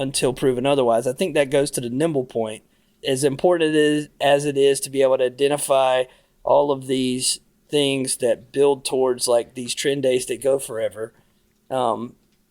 until proven otherwise. I think that goes to the nimble point. As important as it is to be able to identify all of these things that build towards like these trend days that go forever,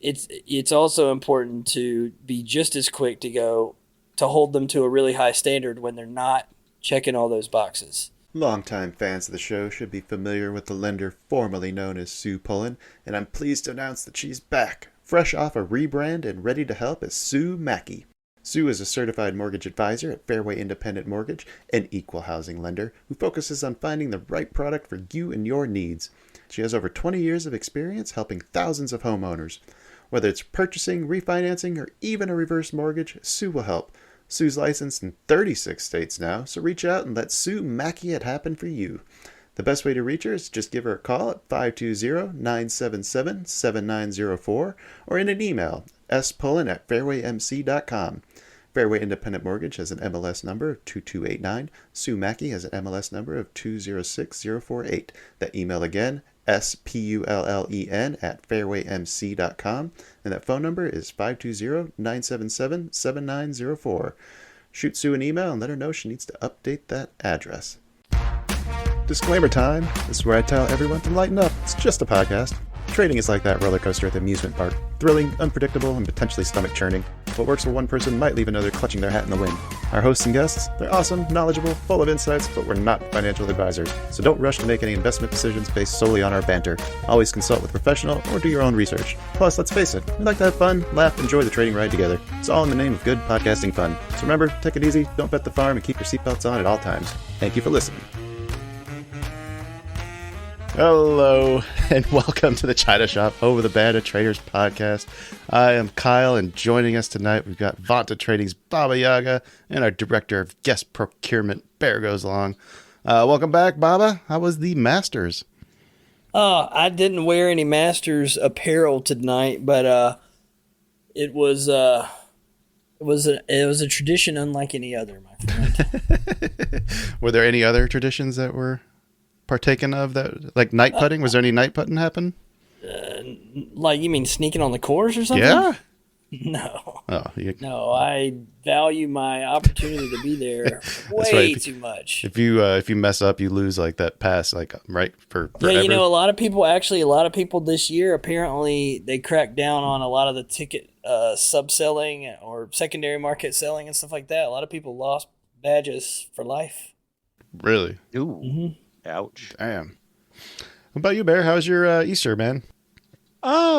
it's also important to be just as quick to hold them to a really high standard when they're not checking all those boxes. Longtime fans of the show should be familiar with the lender formerly known as Sue Pullen, and I'm pleased to announce that she's back, fresh off a rebrand and ready to help as Sue Mackey. Sue is a certified mortgage advisor at Fairway Independent Mortgage, an equal housing lender who focuses on finding the right product for you and your needs. She has over 20 years of experience helping thousands of homeowners. Whether it's purchasing, refinancing, or even a reverse mortgage, Sue will help. Sue's licensed in 36 states now, so reach out and let Sue Mackey it happen for you. The best way to reach her is to just give her a call at 520-977-7904 or in an email, spullen@fairwaymc.com. Fairway Independent Mortgage has an MLS number of 2289. Sue Mackey has an MLS number of 206048. That email again, spullen@fairwaymc.com, and that phone number is 520-977-7904. Shoot Sue an email and let her know she needs to update that address. Disclaimer time. This is where I tell everyone to lighten up. It's just a podcast. Trading is like that roller coaster at the amusement park. Thrilling, unpredictable, and potentially stomach-churning. What works for one person might leave another clutching their hat in the wind. Our hosts and guests, they're awesome, knowledgeable, full of insights, but we're not financial advisors. So don't rush to make any investment decisions based solely on our banter. Always consult with a professional or do your own research. Plus, let's face it, we like to have fun, laugh, enjoy the trading ride together. It's all in the name of good podcasting fun. So remember, take it easy, don't bet the farm, and keep your seatbelts on at all times. Thank you for listening. Hello, and welcome to the China Shop, home of the Band of Traders podcast. I am Kyle, and joining us tonight, we've got Vanta Trading's Baba Yaga and our Director of Guest Procurement, Bear Goes Long. Welcome back, Baba. How was the Masters? I didn't wear any Masters apparel tonight, but it was a tradition unlike any other, my friend. Were there any other traditions that were partaken of, that like night putting? Was there any night putting happen? Like, you mean sneaking on the course or something? Yeah. No. Oh, no. I value my opportunity to be there way too much. If you mess up, you lose like that pass, like right for forever. Yeah, you know, a lot of people this year apparently they cracked down on a lot of the ticket subselling or secondary market selling and stuff like that. A lot of people lost badges for life. Really? Ooh. Mm-hmm. Ouch. Damn. What about you, Bear? How's your Easter, man?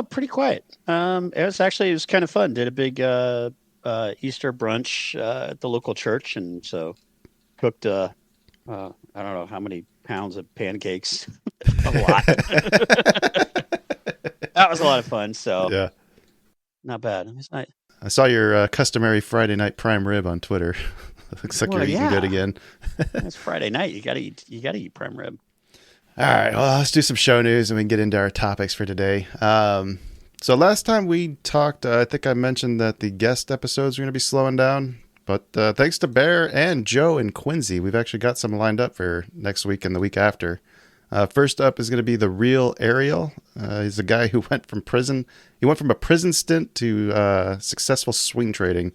Pretty quiet. It was kind of fun. Did a big Easter brunch at the local church, and so cooked I don't know how many pounds of pancakes. A lot. That was a lot of fun. So yeah, not bad. It was nice. I saw your customary Friday night prime rib on Twitter. Looks like you're eating good again. It's Friday night. You gotta eat prime rib. All right, well, let's do some show news and we can get into our topics for today. So last time we talked, I think I mentioned that the guest episodes are going to be slowing down. But thanks to Bear and Joe and Quincy, we've actually got some lined up for next week and the week after. First up is going to be the real Ariel. He's a guy who went from prison. He went from a prison stint to successful swing trading.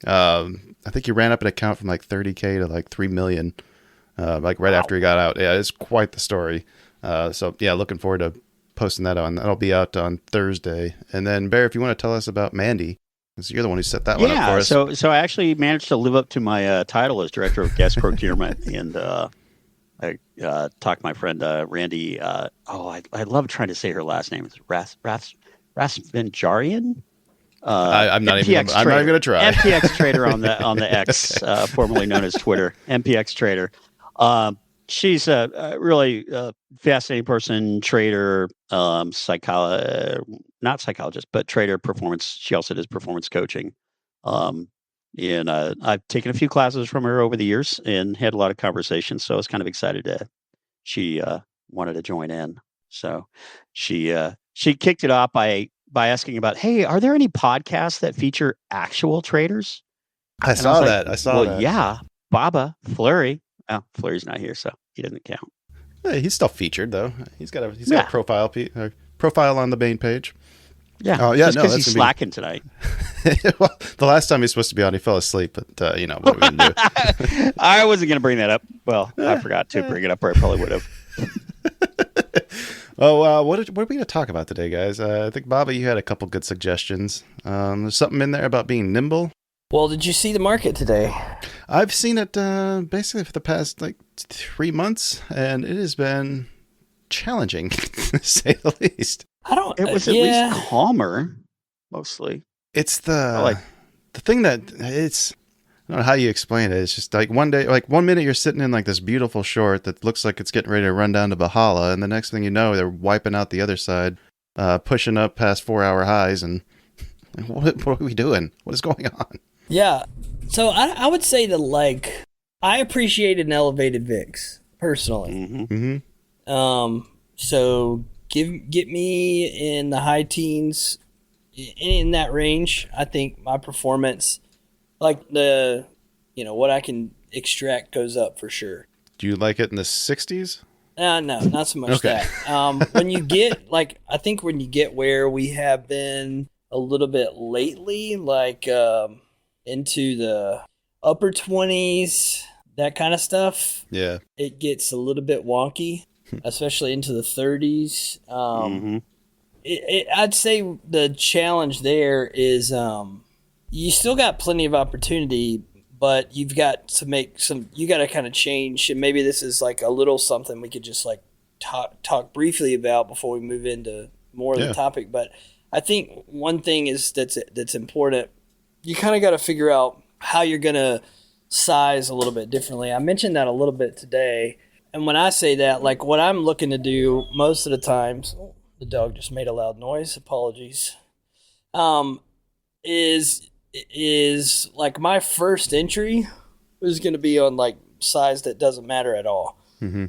I think he ran up an account from like 30K to like 3 million, after he got out. Yeah, it's quite the story. So yeah, looking forward to posting that on. That'll be out on Thursday. And then Bear, if you want to tell us about Mandy, because you're the one who set that one up for us. So I actually managed to live up to my title as Director of Guest Procurement, and I talked to my friend Randy. I love trying to say her last name. It's Rasvenjarian. I'm not even going to try. MPX trader on the X, formerly known as Twitter. MPX trader. She's a really fascinating person, trader, not psychologist, but trader, performance. She also does performance coaching. And I've taken a few classes from her over the years and had a lot of conversations. So I was kind of excited she wanted to join in. So she kicked it off by asking about, hey, are there any podcasts that feature actual traders? I saw that. Yeah, Baba, Flurry. Oh, Flurry's not here, so he doesn't count. Yeah, he's still featured though. He's got a profile on the main page. Yeah. Oh, yeah, Just no, because that's he's gonna slacking tonight. Well, the last time he was supposed to be on, he fell asleep, but what are we gonna do? I wasn't going to bring that up. Well, I forgot to bring it up, or I probably would have. Oh, what are we going to talk about today, guys? I think, Bobby, you had a couple good suggestions. There's something in there about being nimble. Well, did you see the market today? I've seen it basically for the past, 3 months, and it has been challenging, to say the least. It was at least calmer, mostly. It's the thing that it's... I don't know how you explain it. It's just like one day, like 1 minute you're sitting in like this beautiful short that looks like it's getting ready to run down to Valhalla, and the next thing you know, they're wiping out the other side, pushing up past 4-hour highs, and what are we doing? What is going on? Yeah. So I would say that I appreciate an elevated VIX personally. Mm-hmm. So get me in the high teens, in that range. I think my performance, what I can extract goes up for sure. Do you like it in the 60s? No, not so much that. When you get I think when you get where we have been a little bit lately, into the upper 20s, that kind of stuff. Yeah. It gets a little bit wonky, especially into the 30s. I'd say the challenge there is you still got plenty of opportunity, but you've got to you got to kind of change. And maybe this is like a little something we could just talk briefly about before we move into more of the topic. But I think one thing is that's important. You kind of got to figure out how you're going to size a little bit differently. I mentioned that a little bit today. And when I say that, what I'm looking to do most of the times, the dog just made a loud noise. Apologies. Is my first entry is going to be on size that doesn't matter at all. Mm-hmm.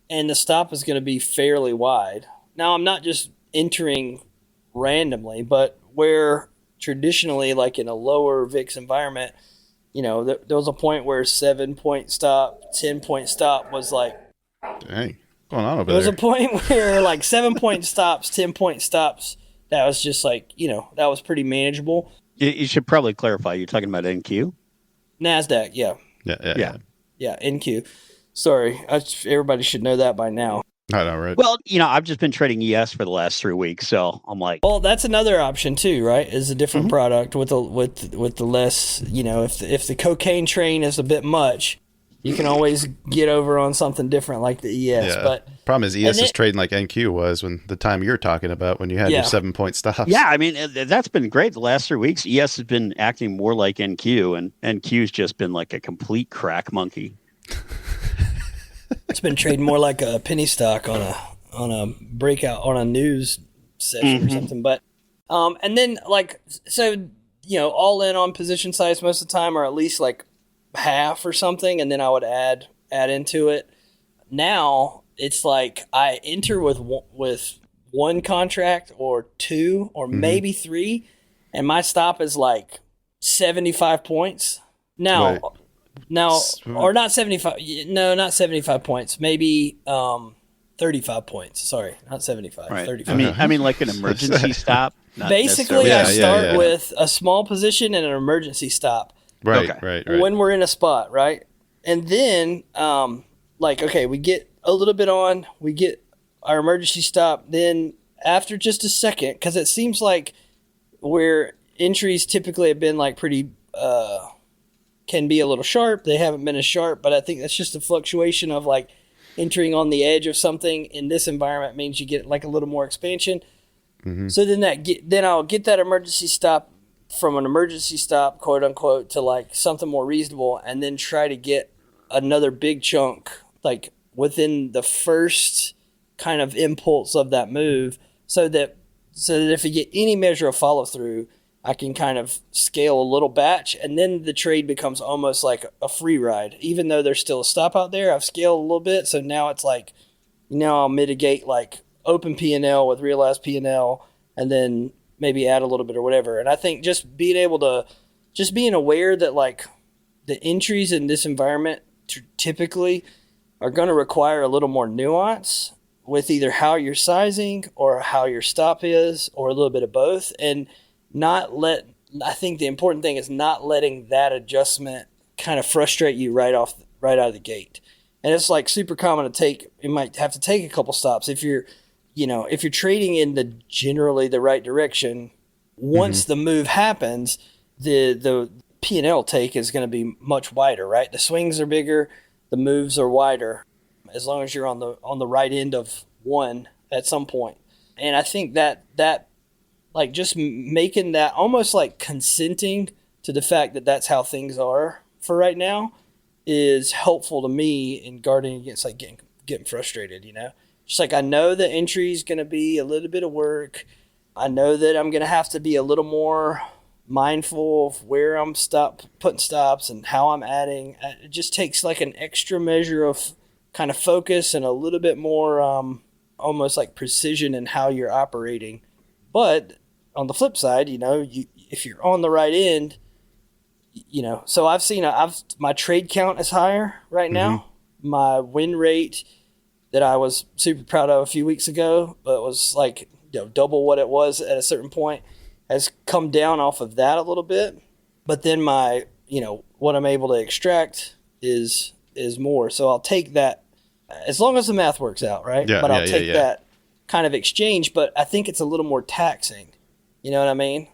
And the stop is going to be fairly wide. Now, I'm not just entering randomly, but where traditionally, in a lower VIX environment, there was a point where 7-point stop, 10-point stop was dang, what's going on over there was there? a point where 7-point stops, 10-point stops, that was just that was pretty manageable. You should probably clarify. You're talking about NQ? NASDAQ, yeah. Yeah, NQ. Sorry, everybody should know that by now. I know, right? Well, I've just been trading ES for the last 3 weeks, so I'm like... Well, that's another option too, right? Is a different product with the less, if the cocaine train is a bit much, you can always get over on something different like the ES. Yeah. But problem is ES is trading like NQ was when the time you're talking about when you had your 7-point stops. Yeah, I mean, that's been great the last 3 weeks. ES has been acting more like NQ, and NQ's just been like a complete crack monkey. It's been trading more like a penny stock on a breakout on a news session or something. But and then all in on position size most of the time, or at least half or something, and then I would add into it. Now it's I enter with one contract or two or maybe three, and my stop is 75 points. Now, or not 75. No, not 75 points. Maybe 35 points. Sorry, not 75. Right. 35. I mean, like an emergency stop. Basically, I start with a small position and an emergency stop. Right, Okay. right. When we're in a spot, right? And then, we get a little bit on, we get our emergency stop. Then after just a second, because it seems like where entries typically have been pretty, can be a little sharp. They haven't been as sharp, but I think that's just a fluctuation of entering on the edge of something in this environment means you get a little more expansion. Mm-hmm. So then I'll get that emergency stop from an emergency stop, quote unquote, to something more reasonable, and then try to get another big chunk within the first kind of impulse of that move, so that if you get any measure of follow through, I can kind of scale a little batch, and then the trade becomes almost like a free ride. Even though there's still a stop out there, I've scaled a little bit, so now it's now I'll mitigate open P&L with realized P&L, and then maybe add a little bit or whatever. And I think just being aware that the entries in this environment typically are going to require a little more nuance. with either how you're sizing or how your stop is, or a little bit of both, and I think the important thing is not letting that adjustment kind of frustrate you right out of the gate. And it's like super common you might have to take a couple stops if you're trading in generally the right direction. Once the move happens, the P&L take is going to be much wider, right? The swings are bigger, the moves are wider, as long as you're on the right end of one at some point. And I think that like just making that almost like consenting to the fact that that's how things are for right now is helpful to me in guarding against like getting frustrated, Just like I know the entry is going to be a little bit of work. I know that I'm going to have to be a little more mindful of where I'm putting stops and how I'm adding. It just takes like an extra measure of kind of focus and a little bit more almost like precision in how you're operating. But on the flip side, if you're on the right end, so I've seen my trade count is higher right now. My win rate that I was super proud of a few weeks ago, but was like double what it was at a certain point, has come down off of that a little bit. But then my what I'm able to extract is more. So I'll take that as long as the math works out, right? Yeah, but I'll take yeah. that kind of exchange, but I think it's a little more taxing. You know what I mean?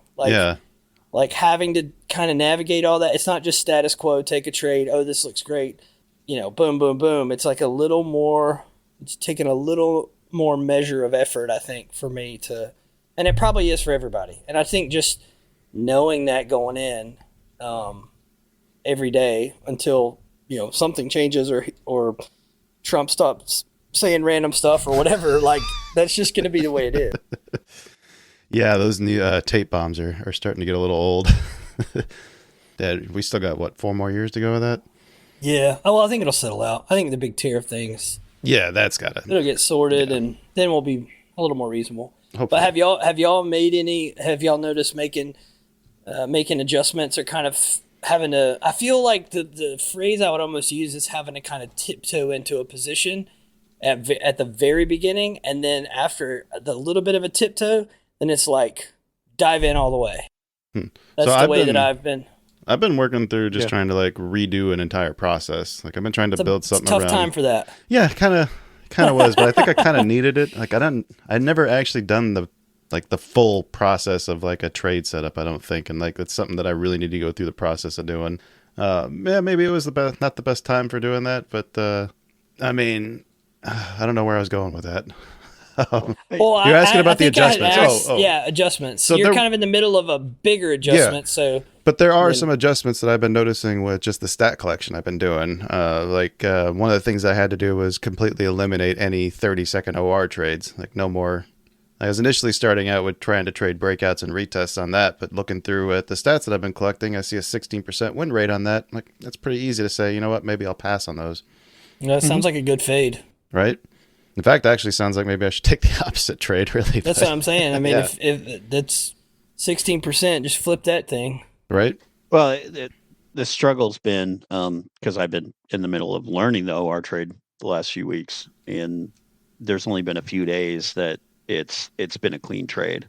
Like having to kind of navigate all that. It's not just status quo, take a trade. Oh, this looks great. Boom, boom, boom. It's like it's taking a little more measure of effort, I think, for me and it probably is for everybody. And I think just knowing that going in every day until, something changes or Trump stops saying random stuff or whatever, like that's just going to be the way it is. Yeah, those new tape bombs are starting to get a little old. Dad, we still got, 4 more years to go with that? Yeah. Oh, well, I think it'll settle out. I think the big tariff things. Yeah, it'll get sorted, and then we'll be a little more reasonable. Hopefully. But have y'all noticed making adjustments or kind of having to, I feel like the phrase I would almost use is having to kind of tiptoe into a position at the very beginning, and then after the little bit of a tiptoe, then it's like dive in all the way. That's the way that I've been. I've been working through just trying to like redo an entire process. Like I've been trying to build something around. Tough time for that. Yeah, kind of was, but I think I kind of needed it. Like I'd never actually done the full process of like a trade setup, I don't think. And like, it's something that I really need to go through the process of doing. Yeah, maybe it was not the best time for doing that, but I mean, I don't know where I was going with that. Well, you're asking about the adjustments. Yeah, adjustments. So you're kind of in the middle of a bigger adjustment. Yeah. But there are some adjustments that I've been noticing with just the stat collection I've been doing. One of the things I had to do was completely eliminate any 30-second OR trades. Like no more. I was initially starting out with trying to trade breakouts and retests on that, but looking through at the stats that I've been collecting, I see a 16% win rate on that. Like that's pretty easy to say, you know what, maybe I'll pass on those. That sounds like a good fade. Right? In fact, it actually sounds like maybe I should take the opposite trade, really. That's what I'm saying. I mean, if that's 16%, just flip that thing. Right? Well, the struggle's been, because I've been in the middle of learning the OR trade the last few weeks, and there's only been a few days that it's been a clean trade.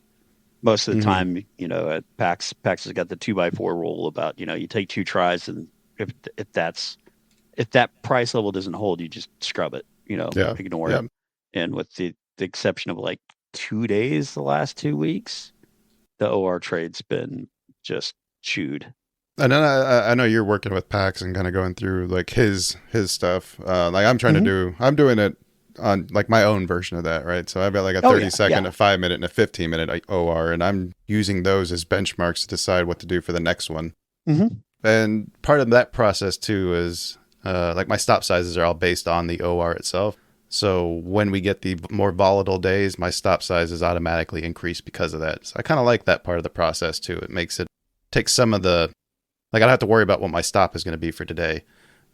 Most of the time, at PAX has got the 2x4 rule about, you take 2 tries, and if that price level doesn't hold, you just scrub it, ignore it. And with the exception of like 2 days, the last 2 weeks, the OR trade's been just chewed. And then I know you're working with Pax and kind of going through like his stuff. Like I'm trying to do, I'm doing it on like my own version of that, right? So I've got like a 30-second, a 5-minute, and a 15-minute OR, and I'm using those as benchmarks to decide what to do for the next one. And part of that process too is like my stop sizes are all based on the OR itself. So when we get the more volatile days, my stop sizes automatically increase because of that. So I kind of like that part of the process too. It makes it take some of the, like I don't have to worry about what my stop is going to be for today.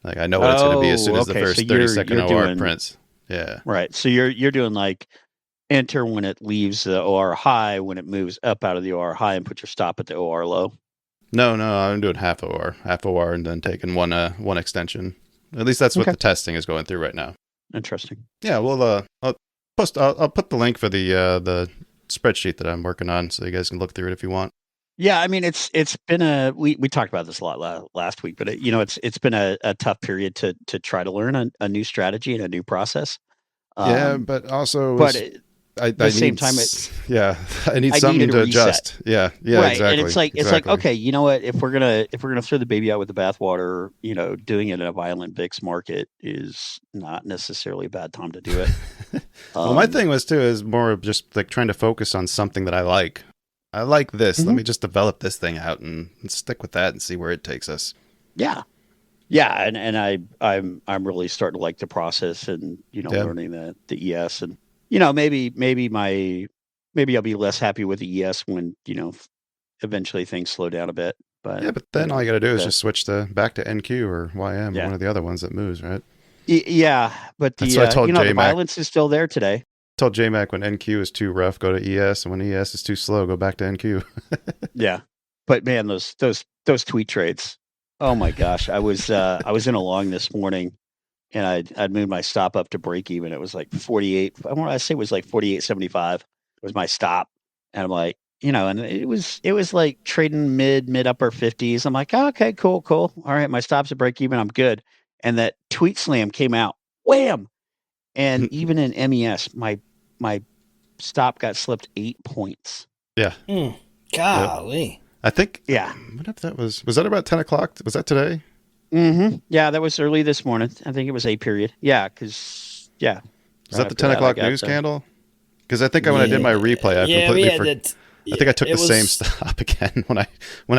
Like I know what it's going to be as soon as the first 30-second OR prints. Yeah. Right. So you're doing like enter when it leaves the OR high, when it moves up out of the OR high, and put your stop at the OR low. No, I'm doing half OR, and then taking one extension. At least that's what the testing is going through right now. Interesting. Yeah, well, I'll put the link for the spreadsheet that I'm working on, so you guys can look through it if you want. Yeah, I mean it's been we talked about this a lot last week, but it's been a tough period to try to learn a new strategy and a new process. Yeah, Um, but also but at the I same need time, yeah, I need I something needed a to reset. adjust. Yeah, Right. And exactly, it's like, exactly. okay, you know what? If we're gonna throw the baby out with the bathwater, doing it in a violent VIX market is not necessarily a bad time to do it. Well, my Um, thing was too is more of just like trying to focus on something that I like. I like this. Let mhm. me just develop this thing out and stick with that and see where it takes us. Yeah. Yeah. And I'm really starting to like the process and, Yeah, learning the ES and, maybe I'll be less happy with the ES when, eventually things slow down a bit, but yeah, but then all you got to do is the, just switch to back to NQ or YM or yeah. one of the other ones that moves, right? Yeah, but That's what I told the JMac. violence is still there today. Told JMac when NQ is too rough, go to ES, and when ES is too slow, go back to NQ. Yeah. But man, those tweet trades. Oh my gosh. I was in a long this morning and I'd moved my stop up to break even. It was like 48. I want to say it was like 48.75 was my stop. And I'm like, and it was like trading mid upper 50s. I'm like, oh, okay, cool, cool. All right, my stop's at break even. I'm good. And that tweet slam came out. Wham! And even in MES, my stop got slipped 8 points. Yeah. Yep. Golly. I think, Yeah. what if that was that about 10 o'clock? Was that today? Yeah, that was early this morning. I think it was a period. Yeah, because Was right that the after 10 that I o'clock got news candle? Because I think when I did Yeah. my replay, I Yeah, we completely had forgot. that. I think I took It the same was. stop again when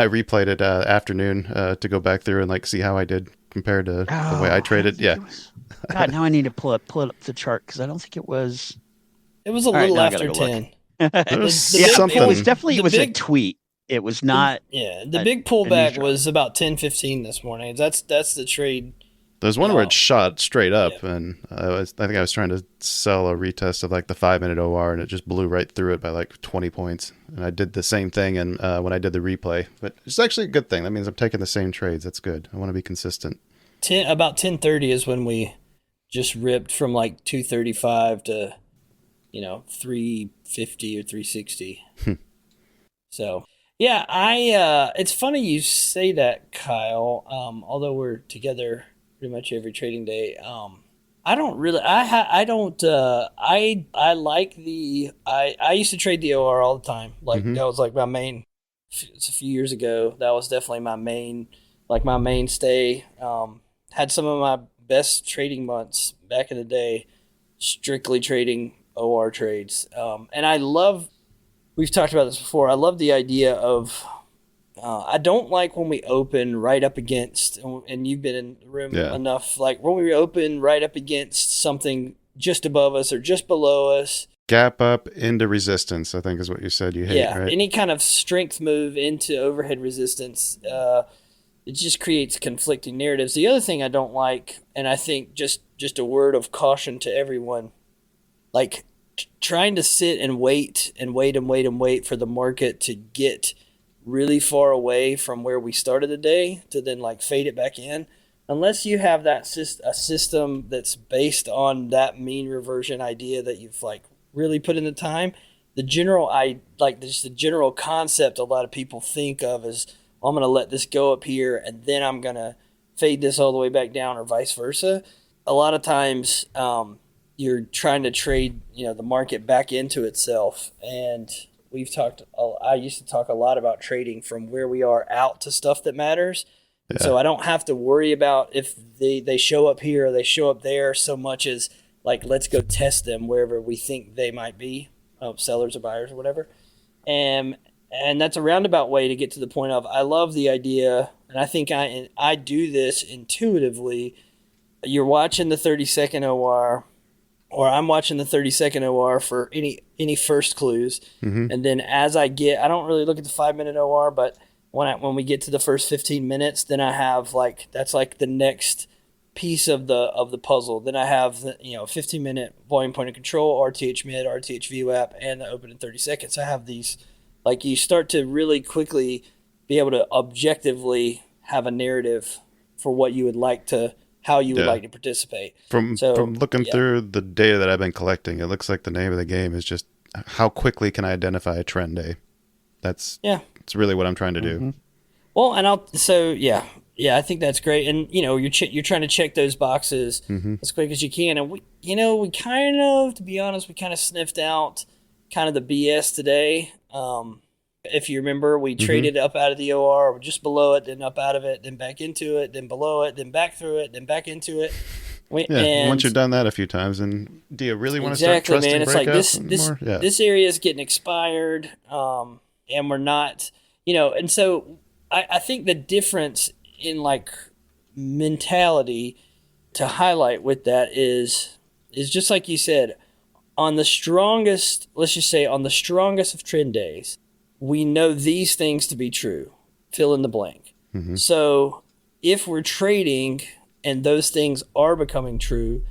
I replayed it afternoon to go back through and like see how I did compared to the way I I don't traded. think Yeah, it was. God, now I need to pull up the chart because I don't think it was. It was a All right, little now I gotta after go look. 10. there was The Yeah, big it was something. definitely the it was a big tweet. It was the not yeah the a, big a news pullback drop. was about 10:15 this morning. That's the trade. There's one where it shot straight Yeah. up, and I think I was trying to sell a retest of like the 5 minute OR, and it just blew right through it by like 20 points. And I did the same thing, and when I did the replay, but it's actually a good thing. That means I'm taking the same trades. That's good. I want to be consistent. About 10:30 is when we just ripped from like 235 to 350 or 360. So yeah, I it's funny you say that, Kyle. Although we're together pretty much every trading day, I don't really. I don't. I like the. I used to trade the OR all the time. Like Hmm. that was like my main. It's a few years ago. That was definitely my main, like my mainstay. Had some of my best trading months back in the day, strictly trading OR trades. And I love. We've talked about this before. I love the idea of I don't like when we open right up against, and you've been in the room Yeah. enough, like when we open right up against something just above us or just below us. Gap up into resistance, I think is what you said you hate, Yeah, right? any kind of strength move into overhead resistance, it just creates conflicting narratives. The other thing I don't like, and I think just a word of caution to everyone, like trying to sit and wait and wait and wait and wait for the market to get really far away from where we started the day to then like fade it back in, unless you have a system that's based on that mean reversion idea that you've like really put in the time. The general I like just the general concept a lot of people think of is, I'm going to let this go up here and then I'm going to fade this all the way back down, or vice versa. A lot of times you're trying to trade the market back into itself. And I used to talk a lot about trading from where we are out to stuff that matters. And Yeah. so I don't have to worry about if they show up here or they show up there so much as like, let's go test them wherever we think they might be, sellers or buyers or whatever. And that's a roundabout way to get to the point of, I love the idea, and I think I do this intuitively. You're watching the 30-second OR, or I'm watching the 30-second OR for any first clues. Hmm. And then as I don't really look at the 5-minute OR, but when we get to the first 15 minutes, then I have like, that's like the next piece of the puzzle. Then I have the 15-minute volume point of control, RTH mid, RTH VWAP, and the open in 30 seconds. I have these, like, you start to really quickly be able to objectively have a narrative for what you would like to how you would Yeah. like to participate. From So looking yeah, through the data that I've been collecting, it looks like the name of the game is just how quickly can I identify a trend day. That's yeah. really what I'm trying to do. Mm-hmm. Well, yeah. I think that's great. And you're trying to check those boxes as quick as you can. And we kind of, to be honest, we kind of sniffed out kind of the BS today. If you remember, we traded up out of the OR, or just below it, then up out of it, then back into it, then below it, then back through it, then back into it. Yeah, once you've done that a few times, and do you really want to start Exactly, trusting man. It's like breakouts more? Yeah. this area is getting expired, and we're not, and so I think the difference in like mentality to highlight with that is just like you said, on the strongest, let's just say on the strongest of trend days, we know these things to be true. Fill in the blank. So if we're trading and those things are becoming true,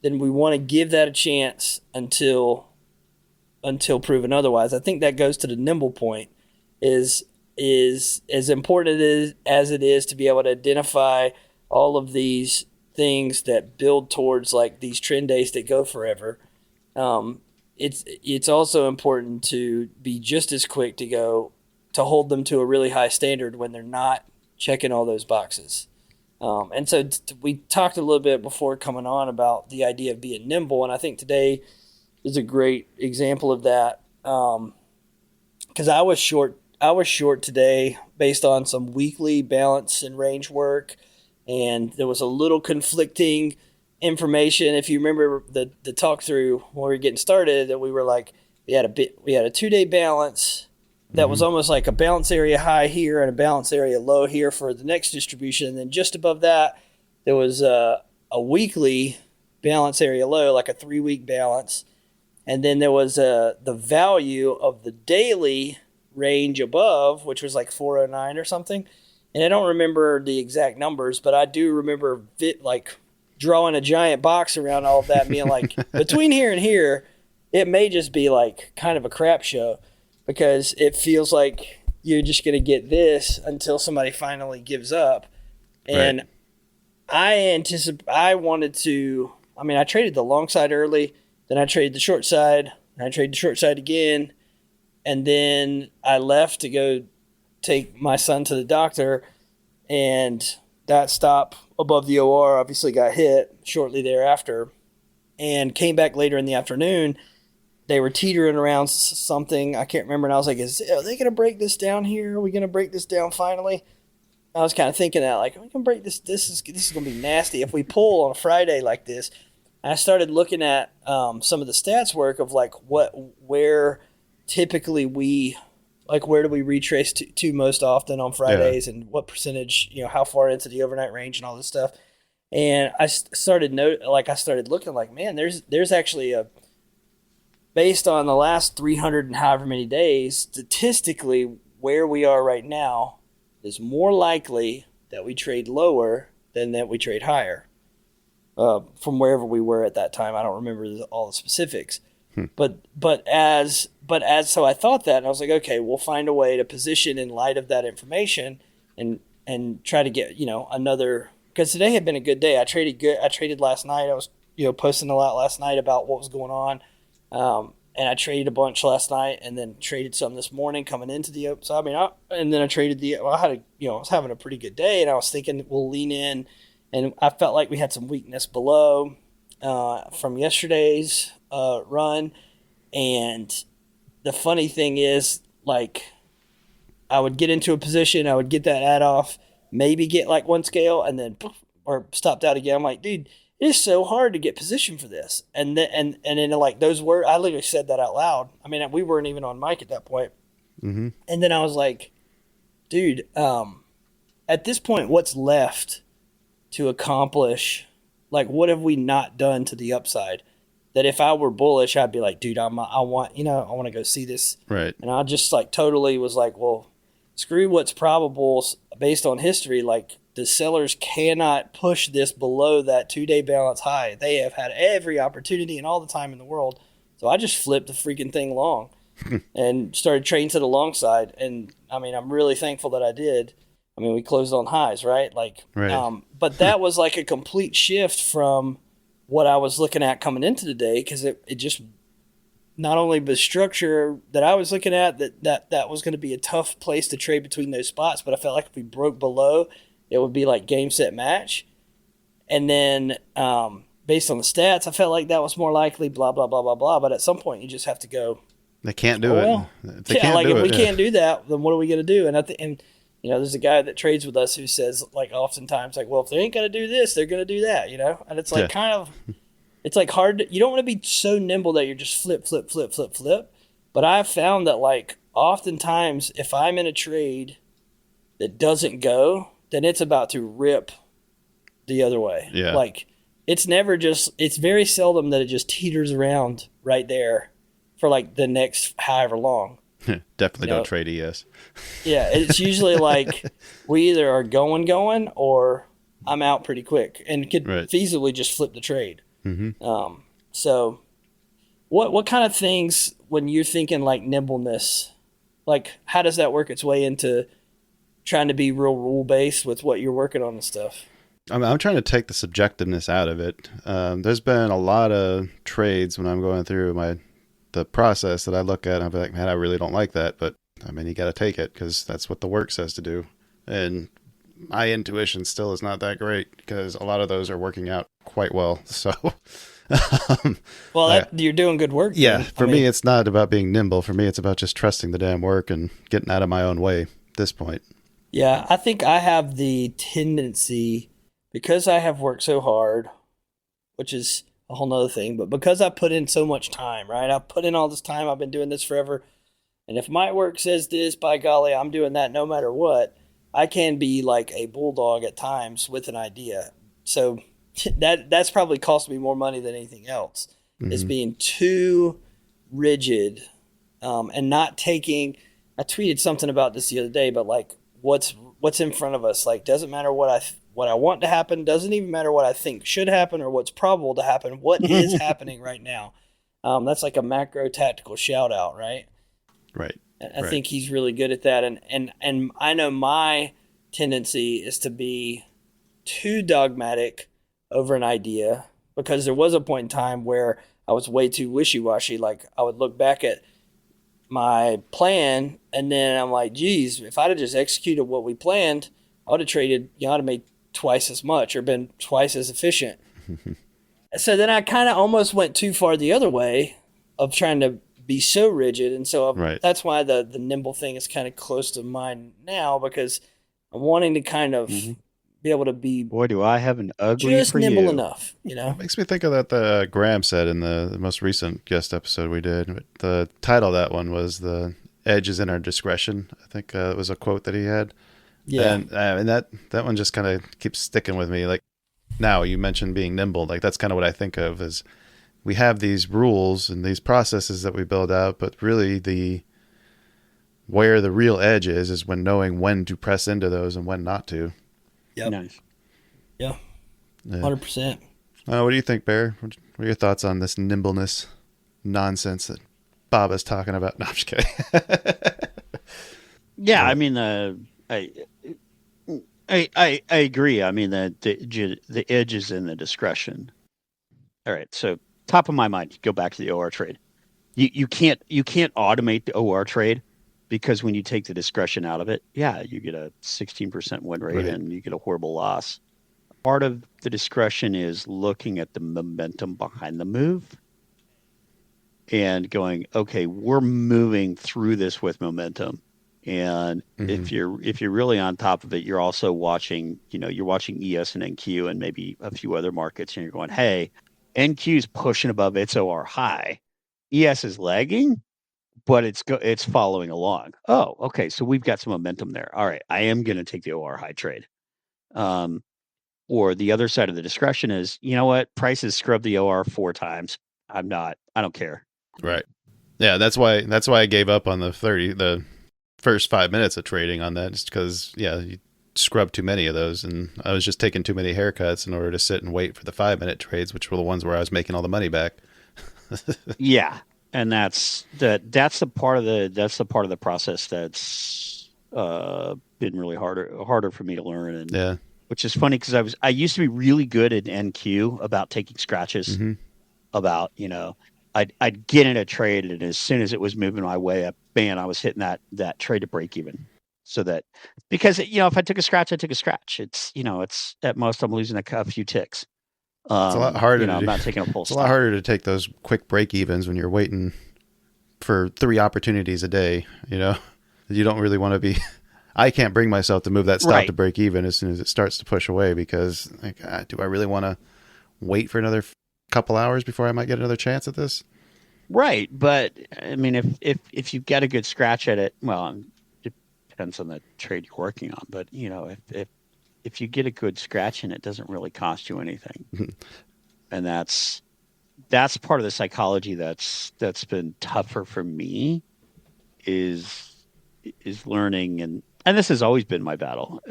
then we want to give that a chance until proven otherwise. I think that goes to the nimble point. Is as important as it is to be able to identify all of these things that build towards like these trend days that go forever. It's also important to be just as quick to hold them to a really high standard when they're not checking all those boxes. And so we talked a little bit before coming on about the idea of being nimble, and I think today is a great example of that. Because I was short today based on some weekly balance and range work, and there was a little conflicting information. If you remember the talk through when we were getting started, that we were like we had a 2-day balance that was almost like a balance area high here and a balance area low here for the next distribution, and then just above that there was a weekly balance area low, like a 3-week balance, and then there was the value of the daily range above, which was like 409 or something. And I don't remember the exact numbers, but I do remember like drawing a giant box around all of that, being like, between here and here, it may just be like kind of a crap show, because it feels like you're just going to get this until somebody finally gives up. And right. I traded the long side early, then I traded the short side, and I traded the short side again. And then I left to go take my son to the doctor, and that stop above the OR obviously got hit shortly thereafter, and came back later in the afternoon. They were teetering around something, I can't remember, and I was like, are they going to break this down here? Are we going to break this down finally? I was kind of thinking that, like, are we going to break this? This is going to be nasty if we pull on a Friday like this. And I started looking at some of the stats work of like where typically where do we retrace to most often on Fridays, and what percentage, how far into the overnight range and all this stuff. And I started looking like, man, there's actually based on the last 300 and however many days, statistically where we are right now is more likely that we trade lower than that we trade higher from wherever we were at that time. I don't remember all the specifics. So I thought that, and I was like, okay, we'll find a way to position in light of that information and try to get, another, because today had been a good day. I traded last night. I was, posting a lot last night about what was going on. And I traded a bunch last night, and then traded some this morning coming into the open. So, and then I traded I was having a pretty good day, and I was thinking we'll lean in, and I felt like we had some weakness below from yesterday's run. And the funny thing is, like, I would get into a position, I would get that add off, maybe get like one scale, and then or stopped out again. I'm like, dude, it is so hard to get position for this. And then like those words, I literally said that out loud. We weren't even on mic at that point. And then I was like, dude, at this point, what's left to accomplish? Like, what have we not done to the upside? That if I were bullish, I'd be like, dude, I want to go see this. Right. And I just like totally was like, well, screw what's probable based on history. Like, the sellers cannot push this below that 2-day balance high. They have had every opportunity and all the time in the world. So I just flipped the freaking thing long and started trading to the long side. And I'm really thankful that I did. I mean, we closed on highs, right? Like, Right. but that was like a complete shift from what I was looking at coming into the day, because it just, not only the structure that I was looking at, that was going to be a tough place to trade between those spots, but I felt like if we broke below, it would be like game, set, match. And then based on the stats, I felt like that was more likely, blah, blah, blah, blah, blah. But at some point, you just have to go, They can't do oh, it. well. If they Yeah, can't like do if it, we yeah. can't do that, then what are we going to do? And there's a guy that trades with us who says, like, oftentimes, like, well, if they ain't going to do this, they're going to do that, And it's like it's like hard. You don't want to be so nimble that you're just flip, flip, flip, flip, flip. But I've found that, like, oftentimes if I'm in a trade that doesn't go, then it's about to rip the other way. Yeah. Like, it's very seldom that it just teeters around right there for like the next however long. Definitely don't trade ES. Yeah, it's usually like we either are going, or I'm out pretty quick, and could feasibly just flip the trade. Mm-hmm. So, what kind of things, when you're thinking like nimbleness, like how does that work its way into trying to be real rule based with what you're working on and stuff? I'm trying to take the subjectiveness out of it. There's been a lot of trades when I'm going through the process that I look at and I'm like, man, I really don't like that, but I mean, you got to take it because that's what the work says to do. And my intuition still is not that great because a lot of those are working out quite well. So, well, you're doing good work. Yeah. Then. For me, it's not about being nimble. For me, it's about just trusting the damn work and getting out of my own way at this point. Yeah. I think I have the tendency, because I have worked so hard, which is a whole nother thing, but because I put in so much time, right? I put in all this time. I've been doing this forever. And if my work says this, by golly, I'm doing that no matter what. I can be like a bulldog at times with an idea. So that's probably cost me more money than anything else, is being too rigid and not taking. I tweeted something about this the other day, but like what's in front of us. Like, doesn't matter what I want to happen. Doesn't even matter what I think should happen or what's probable to happen. What is happening right now? That's like a macro tactical shout out, right? Right. I think he's really good at that. And I know my tendency is to be too dogmatic over an idea, because there was a point in time where I was way too wishy-washy. Like, I would look back at my plan and then I'm like, geez, if I'd have just executed what we planned, I would have traded, I'd have made twice as much or been twice as efficient. So then I kind of almost went too far the other way of trying to be so rigid. And so that's why the nimble thing is kind of close to mine now, because I'm wanting to kind of be able to be, boy, do I have an ugly just for nimble you. enough, It makes me think of that Graham said in the most recent guest episode we did. The title of that one was "The Edge is in Our Discretion." I think it was a quote that he had. Yeah. And that one just kind of keeps sticking with me. Like, now you mentioned being nimble. Like, that's kind of what I think of is we have these rules and these processes that we build out, but really where the real edge is when knowing when to press into those and when not to. Yep. Nice. Yeah. 100%. What do you think, Bear? What are your thoughts on this nimbleness nonsense that Bob is talking about? No, I'm just kidding. Yeah, I mean, I agree. I mean, the edge is in the discretion. All right, so top of my mind, go back to the OR trade. You can't automate the OR trade, because when you take the discretion out of it, you get a 16% win rate and you get a horrible loss. Part of the discretion is looking at the momentum behind the move and going, okay, we're moving through this with momentum. And if you're really on top of it, you're also watching, you're watching ES and NQ and maybe a few other markets, and you're going, hey, NQ is pushing above its OR high. ES is lagging, but it's following along. Oh, okay. So we've got some momentum there. All right. I am going to take the OR high trade. Or the other side of the discretion is, you know what? Prices scrubbed the OR 4 times. I don't care. Right. Yeah. That's why I gave up on the first 5 minutes of trading on that, just because, you scrubbed too many of those. And I was just taking too many haircuts in order to sit and wait for the 5-minute trades, which were the ones where I was making all the money back. Yeah. And that's the part of the process that's been really harder for me to learn. And Yeah. which is funny because I used to be really good at NQ about taking scratches, Mm-hmm. about, I'd get in a trade, and as soon as it was moving my way up, man, I was hitting that trade to break even. So that, because, if I took a scratch, I took a scratch. It's at most I'm losing a few ticks. It's a lot harder to I'm do. not taking a full It's a stop. lot harder to take those quick break evens when you're waiting for 3 opportunities a day. You don't really want to be. I can't bring myself to move that stop Right. to break even as soon as it starts to push away, because like, do I really want to wait for another couple hours before I might get another chance at this? Right. But I mean, if you get a good scratch at it, well, it depends on the trade you're working on. But if you get a good scratch in, it doesn't really cost you anything. And that's part of the psychology that's been tougher for me, is learning. And this has always been my battle.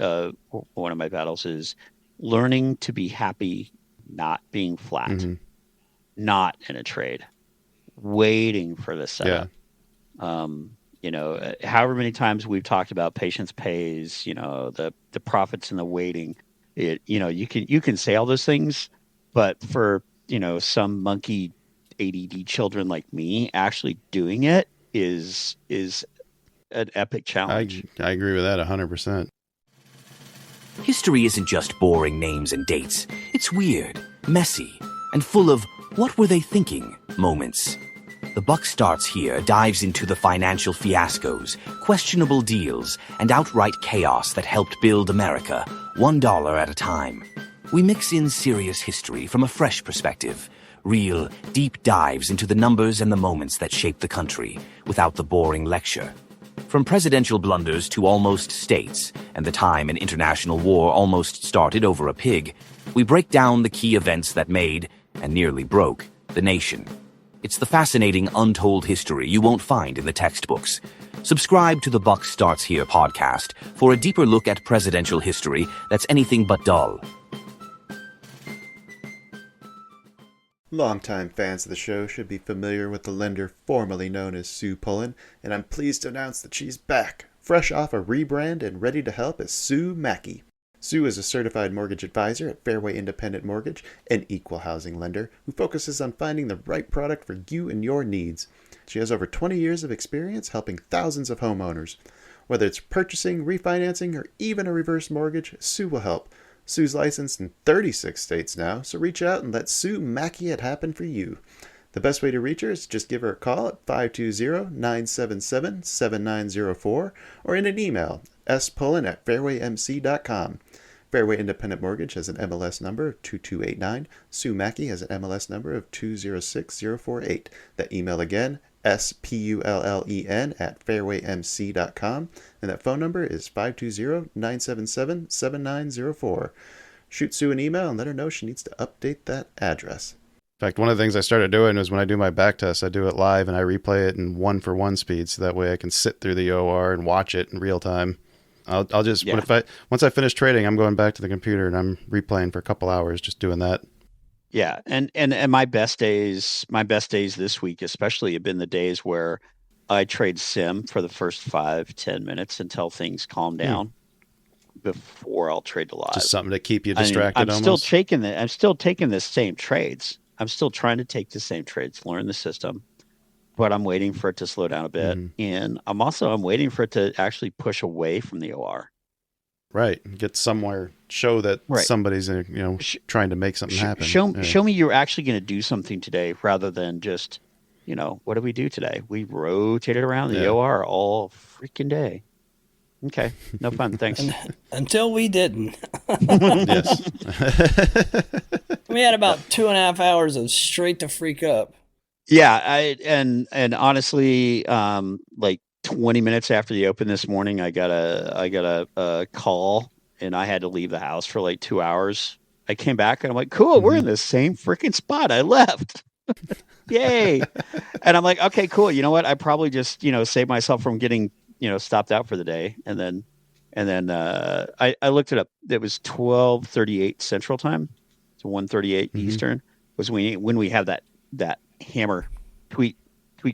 One of my battles is learning to be happy not being flat, Mm-hmm. not in a trade, waiting for the Yeah. setup. However many times we've talked about patience pays, the profits in the waiting. You can say all those things, but for, some monkey ADD children like me, actually doing it is an epic challenge. I agree with that 100%. History isn't just boring names and dates. It's weird, messy, and full of what were they thinking moments. The Buck Starts Here dives into the financial fiascos, questionable deals, and outright chaos that helped build America, $1 at a time. We mix in serious history from a fresh perspective, real, deep dives into the numbers and the moments that shaped the country, without the boring lecture. From presidential blunders to almost states, and the time an international war almost started over a pig, we break down the key events that made, and nearly broke, the nation. It's the fascinating, untold history you won't find in the textbooks. Subscribe to the Buck Starts Here podcast for a deeper look at presidential history that's anything but dull. Longtime fans of the show should be familiar with the lender formerly known as Sue Pullen, and I'm pleased to announce that she's back, fresh off a rebrand and ready to help as Sue Mackey. Sue is a certified mortgage advisor at Fairway Independent Mortgage, an equal housing lender who focuses on finding the right product for you and your needs. She has over 20 years of experience helping thousands of homeowners. Whether it's purchasing, refinancing, or even a reverse mortgage, Sue will help. Sue's licensed in 36 states now, so reach out and let Sue Mackey it happen for you. The best way to reach her is just give her a call at 520-977-7904 or in an email, spullen@fairwaymc.com. Fairway Independent Mortgage has an MLS number of 2289. Sue Mackey has an MLS number of 206048. That email again, spullen@fairwaymc.com, and that phone number is 520-977-7904. Shoot Sue an email and let her know she needs to update that address. In fact, one of the things I started doing is when I do my back test, I do it live and I replay it in 1-for-1 speed, so that way I can sit through the OR and watch it in real time. I'll just once I finish trading, I'm going back to the computer and I'm replaying for a couple hours, just doing that. Yeah, and my best days this week especially have been the days where I trade sim for the first 5-10 minutes until things calm down before I'll trade to live. Just something to keep you distracted. I'm still taking the same trades. I'm still trying to take the same trades, learn the system, but I'm waiting for it to slow down a bit, and I'm waiting for it to actually push away from the OR. Right, get somewhere, show that somebody's trying to make something happen. Show me you're actually going to do something today, rather than just, what did we do today? We rotated around the OR all freaking day. Okay, no fun. Thanks. Until we didn't. Yes. We had about 2.5 hours of straight to freak up. Yeah, and honestly, like 20 minutes after the open this morning, I got a call, and I had to leave the house for like 2 hours. I came back and I'm like, cool, we're in the same freaking spot I left. Yay. And I'm like, okay, cool. You know what? I probably just, saved myself from getting, stopped out for the day. And then I looked it up. It was 12:38 Central Time. So 1:38 Eastern was when we have that hammer tweet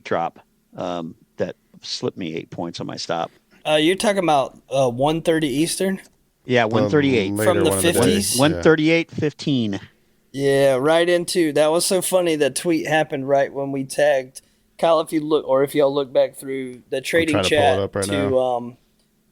drop that slipped me 8 points on my stop. You're talking about 1:30 Eastern? Yeah, 138. later From the one of day. 50s? 138.15. Yeah, right into that was so funny. The tweet happened right when we tagged Kyle. If you look, or if y'all look back through the trading trying to pull it chat up right to now.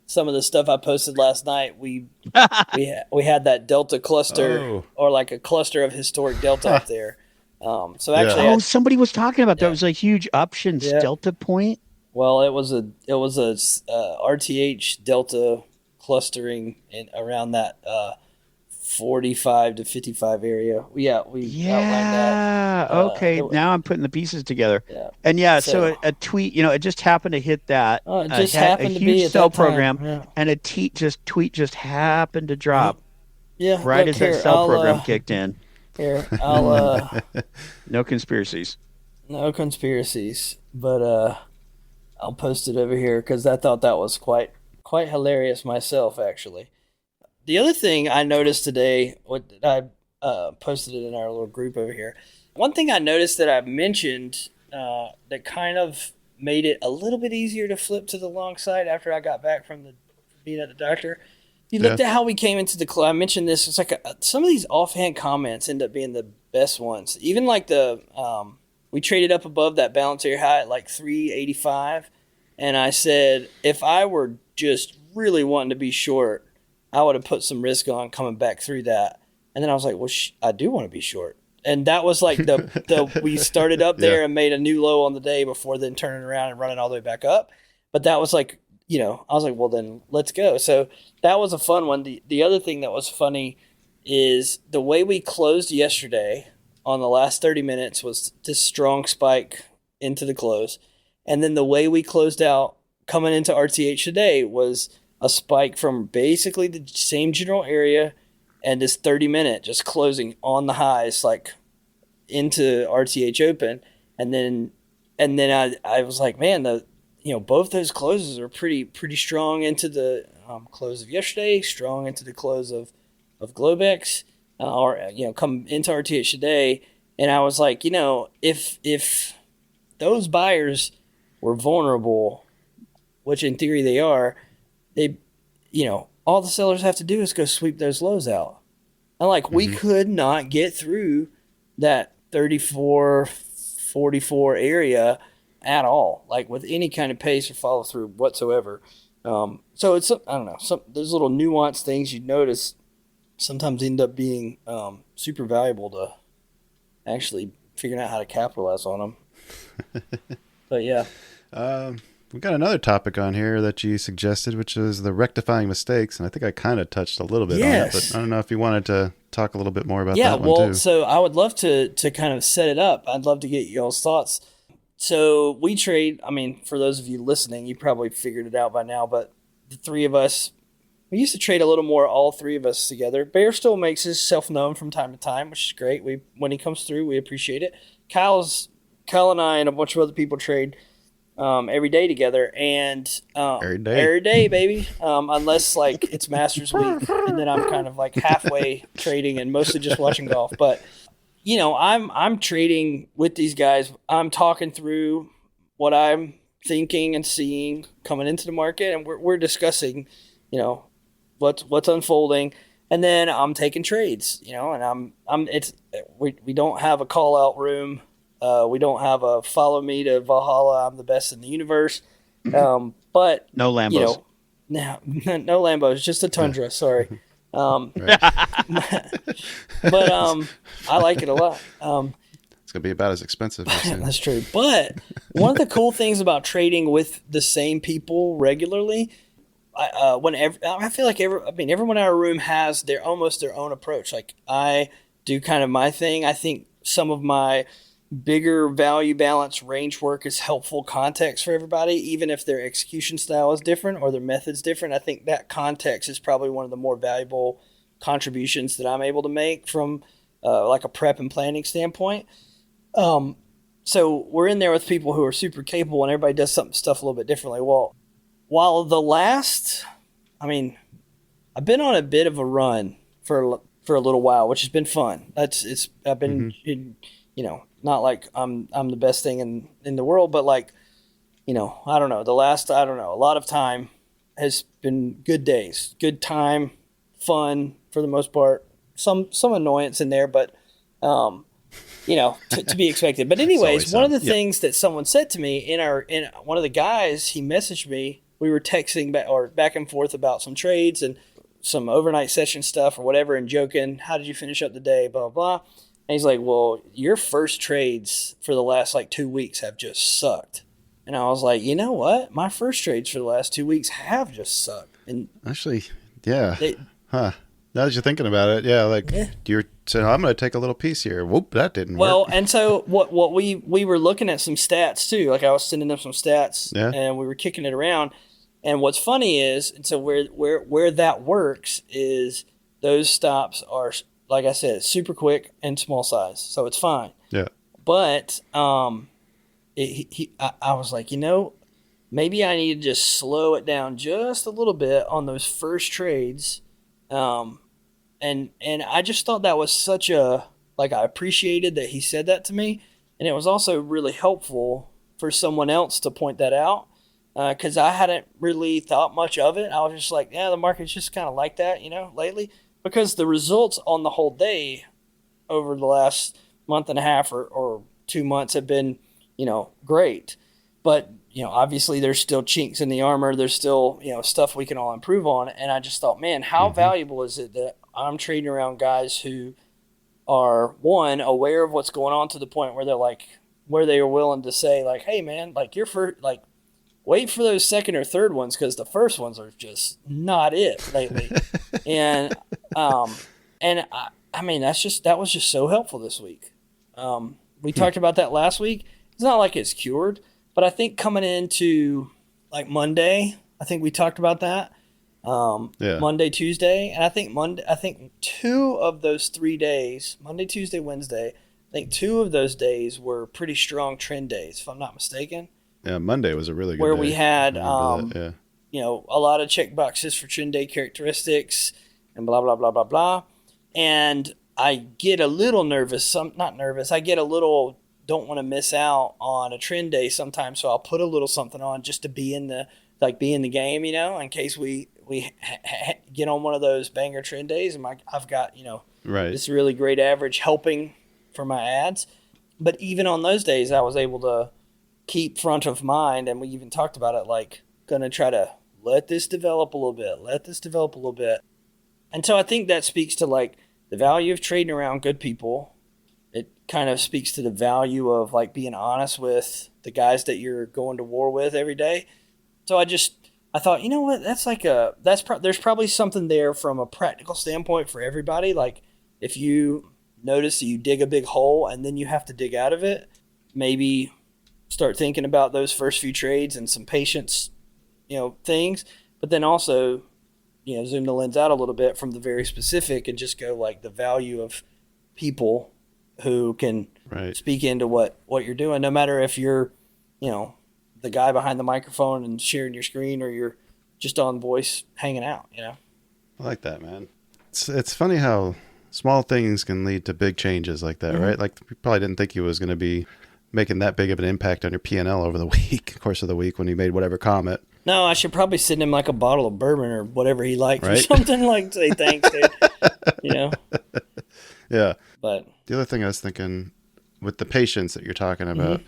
some of the stuff I posted last night, we had that Delta cluster Oh. or like a cluster of historic Delta up there. So actually, Oh, somebody was talking about that. Yeah. It was a huge options Yeah. delta point. well, it was a RTH Delta clustering around that 45 to 55 area. We outlined that. Okay. Now I'm putting the pieces together. Yeah. And so So- a tweet, it just happened to hit that. It just had happened a to huge be at cell that time. program, Yeah. and a tweet just happened to drop Yeah, right look as that here, cell program kicked in. Here, I'll No conspiracies. no conspiracies, but I'll post it over here because I thought that was quite hilarious myself, actually. The other thing I noticed today, what I posted it in our little group over here. One thing I noticed that I mentioned that kind of made it a little bit easier to flip to the long side after I got back from being at the doctor. You looked at how we came into the club. I mentioned this. It's like some of these offhand comments end up being the best ones. Even like we traded up above that balance area high at like 385. And I said, if I were just really wanting to be short, I would have put some risk on coming back through that. And then I was like, well, I do want to be short. And that was like we started up there and made a new low on the day before then turning around and running all the way back up. But that was like, I was like, well, then let's go. So that was a fun one. The other thing that was funny is the way we closed yesterday on the last 30 minutes was this strong spike into the close. And then the way we closed out coming into RTH today was a spike from basically the same general area and this 30-minute just closing on the highs, like into RTH open. And then I was like, man, both those closes are pretty strong into the close of yesterday, strong into the close of Globex, come into RTH today. And I was like, if those buyers were vulnerable, which in theory they are, all the sellers have to do is go sweep those lows out. And we could not get through that 34, 44 area at all, with any kind of pace or follow through whatsoever. So it's, I don't know, those little nuanced things you notice sometimes end up being super valuable to actually figuring out how to capitalize on them. But yeah. We've got another topic on here that you suggested, which is the rectifying mistakes. And I think I kind of touched a little bit on it, but I don't know if you wanted to talk a little bit more about that one too. Yeah, so I would love to kind of set it up. I'd love to get y'all's thoughts. So we trade, for those of you listening, you probably figured it out by now, but the three of us, we used to trade a little more, all three of us together. Bear still makes himself known from time to time, which is great. When he comes through, we appreciate it. Kyle and I and a bunch of other people trade every day together, and every day, baby. Unless it's Masters week, and then I'm kind of halfway trading and mostly just watching golf. But I'm trading with these guys. I'm talking through what I'm thinking and seeing coming into the market, and we're discussing, what's unfolding, and then I'm taking trades. And we don't have a call out room. We don't have a follow me to Valhalla. I'm the best in the universe. But no Lambos. No Lambos. Just a Tundra. Sorry. But I like it a lot. It's gonna be about as expensive. That's true. But one of the cool things about trading with the same people regularly, I feel like everyone in our room has almost their own approach. I do kind of my thing. I think some of my bigger value balance range work is helpful context for everybody, even if their execution style is different or their method's different. I think that context is probably one of the more valuable contributions that I'm able to make from a prep and planning standpoint. So we're in there with people who are super capable, and everybody does stuff a little bit differently. Well, while I've been on a bit of a run for a little while, which has been fun. I've been not like I'm the best thing in the world, but I don't know, a lot of time has been good days, good time, fun for the most part. Some annoyance in there, but to be expected. But anyways, one of the things that someone said to me in one of the guys, he messaged me. We were texting back and forth about some trades and some overnight session stuff or whatever, and joking. How did you finish up the day? Blah blah. And he's like, "Well, your first trades for the last 2 weeks have just sucked." And I was like, "You know what? My first trades for the last 2 weeks have just sucked." And actually, yeah, now that you're thinking about it, you're saying, I'm going to take a little piece here. Whoop, that didn't work. Well, and so what we were looking at some stats too. Like I was sending them some stats, and we were kicking it around. And what's funny is, and so where that works is those stops are, like I said, super quick and small size, so it's fine. Yeah. But I was like, maybe I need to just slow it down just a little bit on those first trades. And I just thought that was such I appreciated that he said that to me. And it was also really helpful for someone else to point that out. Cause I hadn't really thought much of it. I was just like, the market's just kind of like that, lately, because the results on the whole day over the last month and a half or 2 months have been, great. But, obviously there's still chinks in the armor. There's still, stuff we can all improve on. And I just thought, man, how valuable is it that I'm trading around guys who are, one, aware of what's going on to the point where they're where they are willing to say, hey, man, you're first, wait for those second or third ones because the first ones are just not it lately. And I mean, that was just so helpful this week. We talked about that last week. It's not like it's cured, but I think coming into Monday, I think we talked about that. Monday, Tuesday, and I think 2 of those 3 days, Monday, Tuesday, Wednesday, I think 2 of those days were pretty strong trend days, if I'm not mistaken. Yeah, Monday was a really good where day. We had a lot of check boxes for trend day characteristics and blah blah blah blah blah. And I get a little nervous, I get a little don't want to miss out on a trend day sometimes, so I'll put a little something on just to be in the game, in case we get on one of those banger trend days, and I've got this really great average helping for my ads. But even on those days, I was able to keep front of mind, and we even talked about it, gonna try to let this develop a little bit. And so I think that speaks to the value of trading around good people. It kind of speaks to the value of being honest with the guys that you're going to war with every day. So I thought, you know what, there's probably something there from a practical standpoint for everybody. If you notice that you dig a big hole and then you have to dig out of it, maybe start thinking about those first few trades and some patience, things, but then also, zoom the lens out a little bit from the very specific and just go the value of people who can speak into what you're doing, no matter if you're, the guy behind the microphone and sharing your screen, or you're just on voice hanging out, I like that, man. It's funny how small things can lead to big changes like that, right? You probably didn't think he was going to be making that big of an impact on your P&L over the course of the week when he made whatever comment. No, I should probably send him a bottle of bourbon or whatever he likes, or something, say thanks, dude. Yeah. But the other thing I was thinking with the patience that you're talking about,